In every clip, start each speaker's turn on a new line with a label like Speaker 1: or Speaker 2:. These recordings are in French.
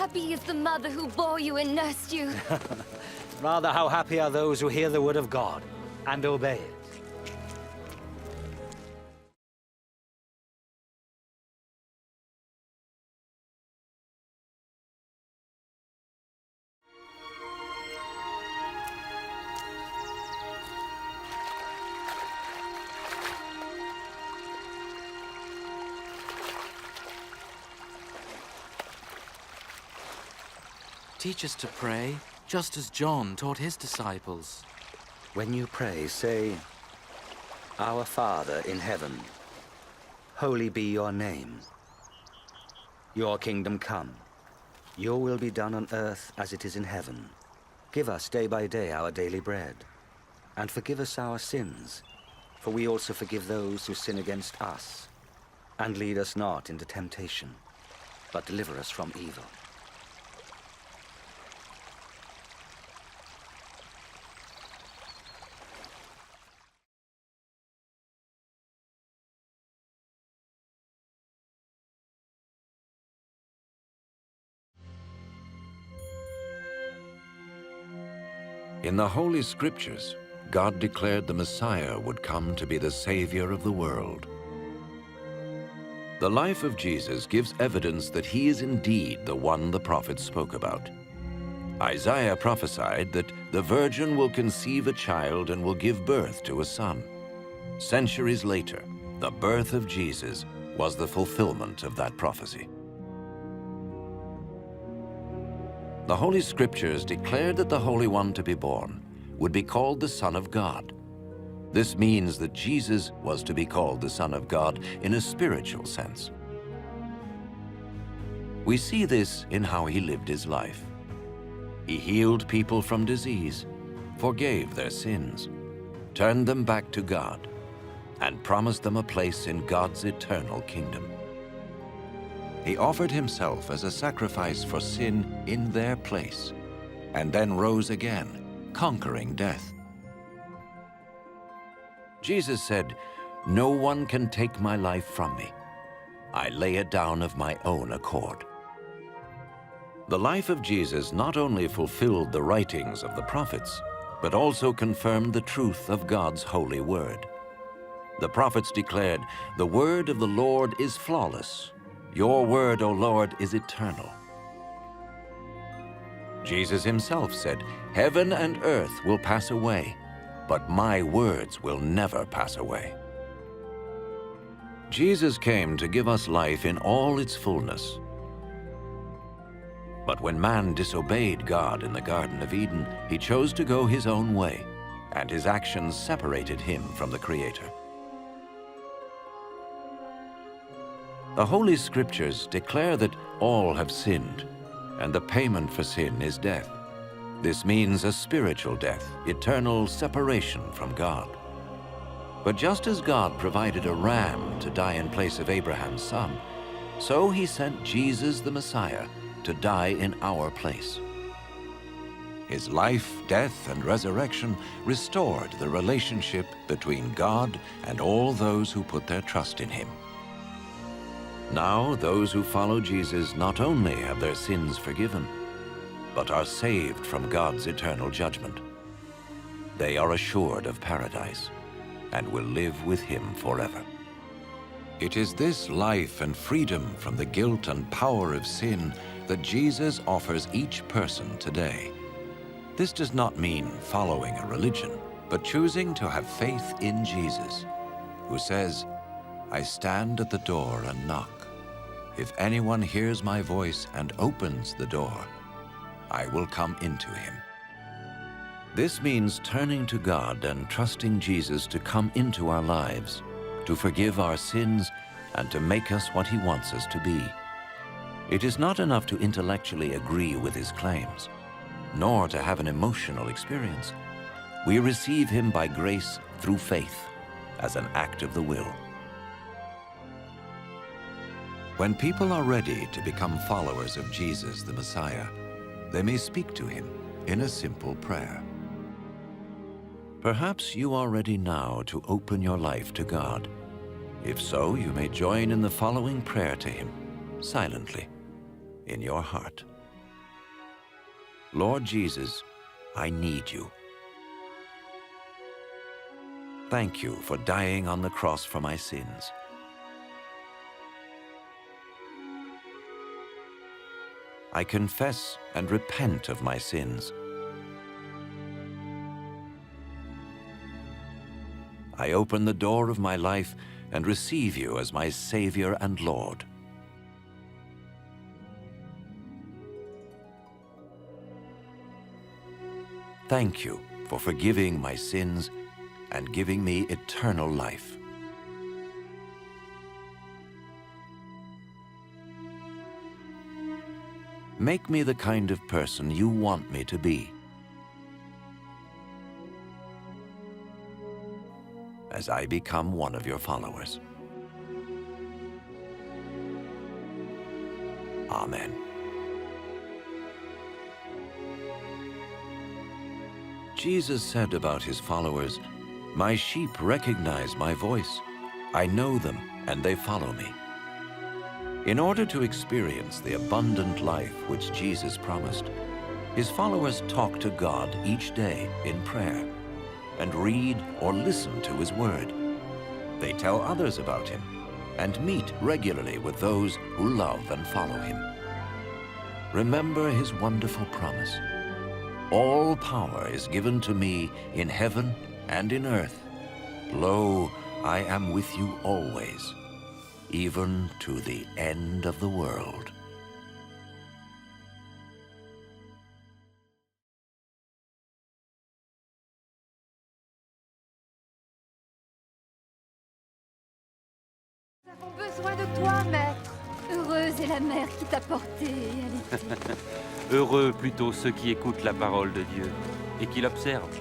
Speaker 1: happy is the mother who bore you and nursed you.
Speaker 2: Rather, how happy are those who hear the word of God and obey it.
Speaker 3: Teach us to pray, just as John taught his disciples.
Speaker 2: When you pray, say, Our Father in heaven, holy be your name. Your kingdom come. Your will be done on earth as it is in heaven. Give us day by day our daily bread. And forgive us our sins, for we also forgive those who sin against us. And lead us not into temptation, but deliver us from evil.
Speaker 4: In the Holy Scriptures, God declared the Messiah would come to be the Savior of the world. The life of Jesus gives evidence that he is indeed the one the prophets spoke about. Isaiah prophesied that the virgin will conceive a child and will give birth to a son. Centuries later, the birth of Jesus was the fulfillment of that prophecy. The Holy Scriptures declared that the Holy One to be born would be called the Son of God. This means that Jesus was to be called the Son of God in a spiritual sense. We see this in how he lived his life. He healed people from disease, forgave their sins, turned them back to God, and promised them a place in God's eternal kingdom. He offered himself as a sacrifice for sin in their place, and then rose again, conquering death. Jesus said, "No one can take my life from me. I lay it down of my own accord." The life of Jesus not only fulfilled the writings of the prophets, but also confirmed the truth of God's holy word. The prophets declared, "The word of the Lord is flawless. Your word, O Lord, is eternal." Jesus himself said, "Heaven and earth will pass away, but my words will never pass away." Jesus came to give us life in all its fullness. But when man disobeyed God in the Garden of Eden, he chose to go his own way, and his actions separated him from the Creator. The Holy Scriptures declare that all have sinned, and the payment for sin is death. This means a spiritual death, eternal separation from God. But just as God provided a ram to die in place of Abraham's son, so he sent Jesus the Messiah to die in our place. His life, death, and resurrection restored the relationship between God and all those who put their trust in him. Now, those who follow Jesus not only have their sins forgiven, but are saved from God's eternal judgment. They are assured of paradise and will live with him forever. It is this life and freedom from the guilt and power of sin that Jesus offers each person today. This does not mean following a religion, but choosing to have faith in Jesus, who says, "I stand at the door and knock. If anyone hears my voice and opens the door, I will come into him." This means turning to God and trusting Jesus to come into our lives, to forgive our sins, and to make us what he wants us to be. It is not enough to intellectually agree with his claims, nor to have an emotional experience. We receive him by grace through faith, as an act of the will. When people are ready to become followers of Jesus the Messiah, they may speak to him in a simple prayer. Perhaps you are ready now to open your life to God. If so, you may join in the following prayer to him, silently, in your heart. Lord Jesus, I need you. Thank you for dying on the cross for my sins. I confess and repent of my sins. I open the door of my life and receive you as my Savior and Lord. Thank you for forgiving my sins and giving me eternal life. Make me the kind of person you want me to be. As I become one of your followers. Amen. Jesus said about his followers, "My sheep recognize my voice. I know them, and they follow me." In order to experience the abundant life which Jesus promised, his followers talk to God each day in prayer and read or listen to his word. They tell others about him and meet regularly with those who love and follow him. Remember his wonderful promise. All power is given to me in heaven and in earth. Lo, I am with you always, even to the end of the world.
Speaker 1: Nous avons besoin de toi, maître. Heureuse est la mère qui t'a porté à l'été.
Speaker 5: Heureux plutôt ceux qui écoutent la parole de Dieu et qui l'observent.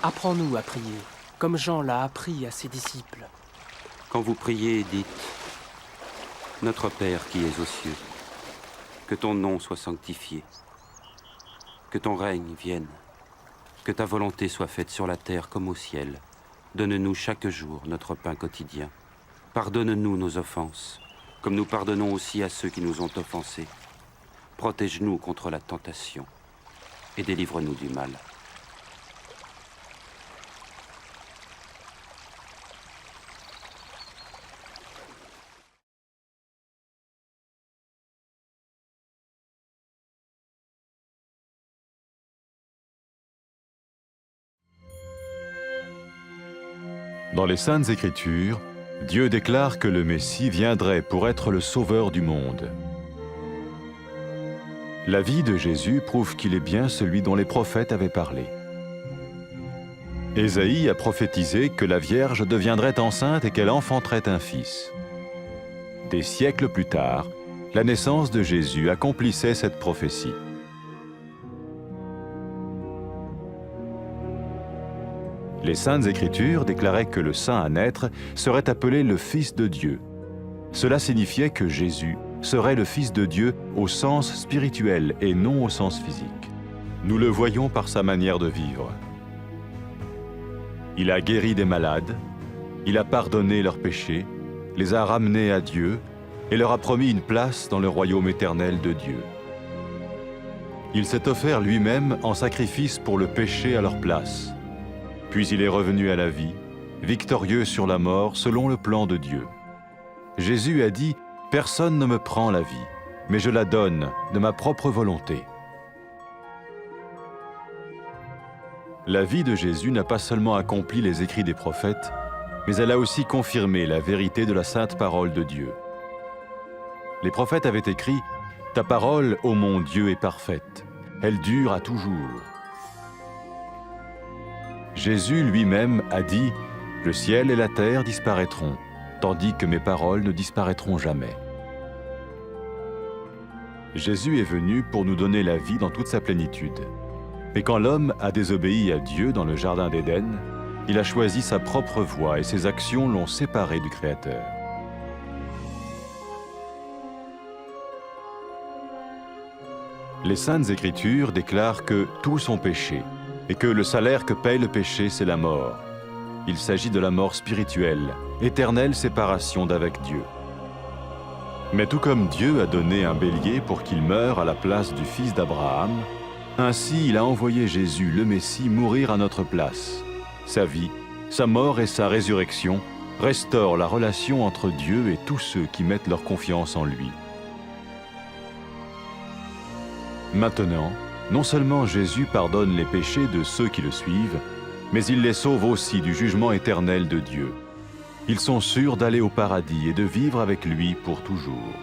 Speaker 6: Apprends-nous à prier, comme Jean l'a appris à ses disciples.
Speaker 5: Quand vous priez, dites « Notre Père qui es aux cieux, que ton nom soit sanctifié, que ton règne vienne, que ta volonté soit faite sur la terre comme au ciel. Donne-nous chaque jour notre pain quotidien. Pardonne-nous nos offenses, comme nous pardonnons aussi à ceux qui nous ont offensés. Protège-nous contre la tentation et délivre-nous du mal. »
Speaker 7: Dans les Saintes Écritures, Dieu déclare que le Messie viendrait pour être le sauveur du monde. La vie de Jésus prouve qu'il est bien celui dont les prophètes avaient parlé. Ésaïe a prophétisé que la Vierge deviendrait enceinte et qu'elle enfanterait un fils. Des siècles plus tard, la naissance de Jésus accomplissait cette prophétie. Les Saintes Écritures déclaraient que le saint à naître serait appelé le Fils de Dieu. Cela signifiait que Jésus serait le Fils de Dieu au sens spirituel et non au sens physique. Nous le voyons par sa manière de vivre. Il a guéri des malades, il a pardonné leurs péchés, les a ramenés à Dieu et leur a promis une place dans le royaume éternel de Dieu. Il s'est offert lui-même en sacrifice pour le péché à leur place. Puis il est revenu à la vie, victorieux sur la mort selon le plan de Dieu. Jésus a dit « Personne ne me prend la vie, mais je la donne de ma propre volonté. » La vie de Jésus n'a pas seulement accompli les écrits des prophètes, mais elle a aussi confirmé la vérité de la sainte parole de Dieu. Les prophètes avaient écrit « Ta parole, ô mon Dieu, est parfaite, elle dure à toujours. » Jésus lui-même a dit « Le ciel et la terre disparaîtront, tandis que mes paroles ne disparaîtront jamais. » Jésus est venu pour nous donner la vie dans toute sa plénitude. Mais quand l'homme a désobéi à Dieu dans le jardin d'Éden, Il a choisi sa propre voie et ses actions l'ont séparé du Créateur. Les Saintes Écritures déclarent que tous ont péché et que le salaire que paye le péché, c'est la mort. Il s'agit de la mort spirituelle, éternelle séparation d'avec Dieu. Mais tout comme Dieu a donné un bélier pour qu'il meure à la place du fils d'Abraham, ainsi il a envoyé Jésus, le Messie, mourir à notre place. Sa vie, sa mort et sa résurrection restaurent la relation entre Dieu et tous ceux qui mettent leur confiance en lui. Maintenant, non seulement Jésus pardonne les péchés de ceux qui le suivent, mais il les sauve aussi du jugement éternel de Dieu. Ils sont sûrs d'aller au paradis et de vivre avec lui pour toujours.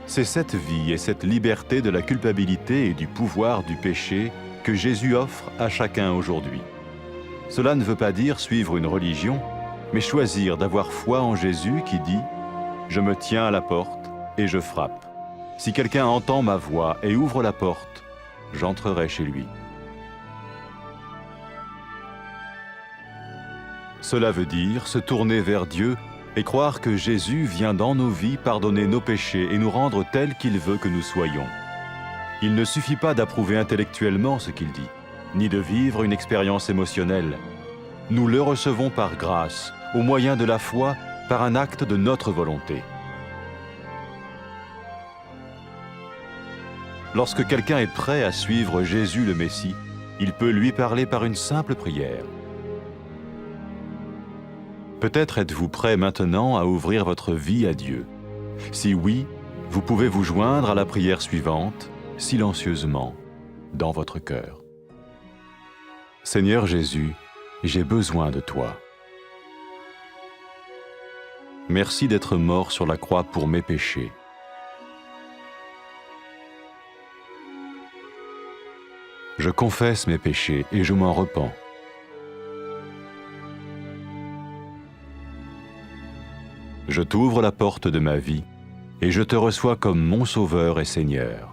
Speaker 7: C'est cette vie et cette liberté de la culpabilité et du pouvoir du péché que Jésus offre à chacun aujourd'hui. Cela ne veut pas dire suivre une religion, mais choisir d'avoir foi en Jésus qui dit « Je me tiens à la porte et je frappe. Si quelqu'un entend ma voix et ouvre la porte, j'entrerai chez lui. » Cela veut dire se tourner vers Dieu et croire que Jésus vient dans nos vies pardonner nos péchés et nous rendre tels qu'il veut que nous soyons. Il ne suffit pas d'approuver intellectuellement ce qu'il dit, ni de vivre une expérience émotionnelle. Nous le recevons par grâce, au moyen de la foi, par un acte de notre volonté. Lorsque quelqu'un est prêt à suivre Jésus le Messie, il peut lui parler par une simple prière. Peut-être êtes-vous prêt maintenant à ouvrir votre vie à Dieu. Si oui, vous pouvez vous joindre à la prière suivante, silencieusement, dans votre cœur. Seigneur Jésus, j'ai besoin de toi. Merci d'être mort sur la croix pour mes péchés. Je confesse mes péchés et je m'en repens. Je t'ouvre la porte de ma vie et je te reçois comme mon Sauveur et Seigneur.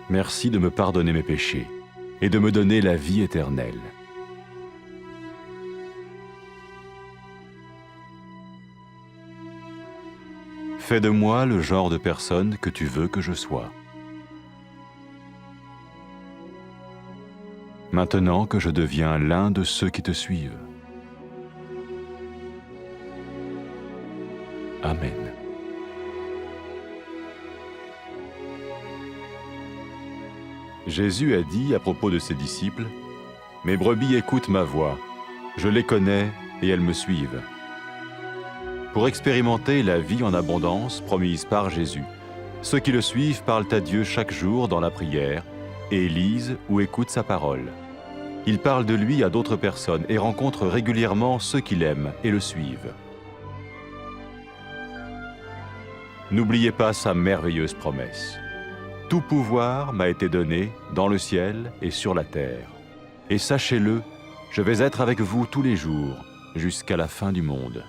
Speaker 7: Merci de me pardonner mes péchés et de me donner la vie éternelle. Fais de moi le genre de personne que tu veux que je sois. Maintenant que je deviens l'un de ceux qui te suivent. Amen. Jésus a dit à propos de ses disciples, « Mes brebis écoutent ma voix, je les connais et elles me suivent. » Pour expérimenter la vie en abondance promise par Jésus, ceux qui le suivent parlent à Dieu chaque jour dans la prière et lisent ou écoutent sa parole. Ils parlent de lui à d'autres personnes et rencontrent régulièrement ceux qui l'aiment et le suivent. N'oubliez pas sa merveilleuse promesse. « Tout pouvoir m'a été donné dans le ciel et sur la terre. Et sachez-le, je vais être avec vous tous les jours jusqu'à la fin du monde. »